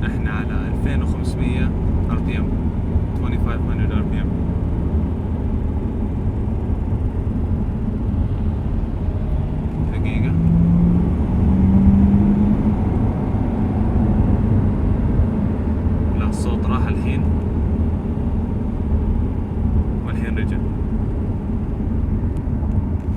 احنا على 2500 ار بي ام، 2500 ار بي ام. دقيقة. لا الصوت راح الحين.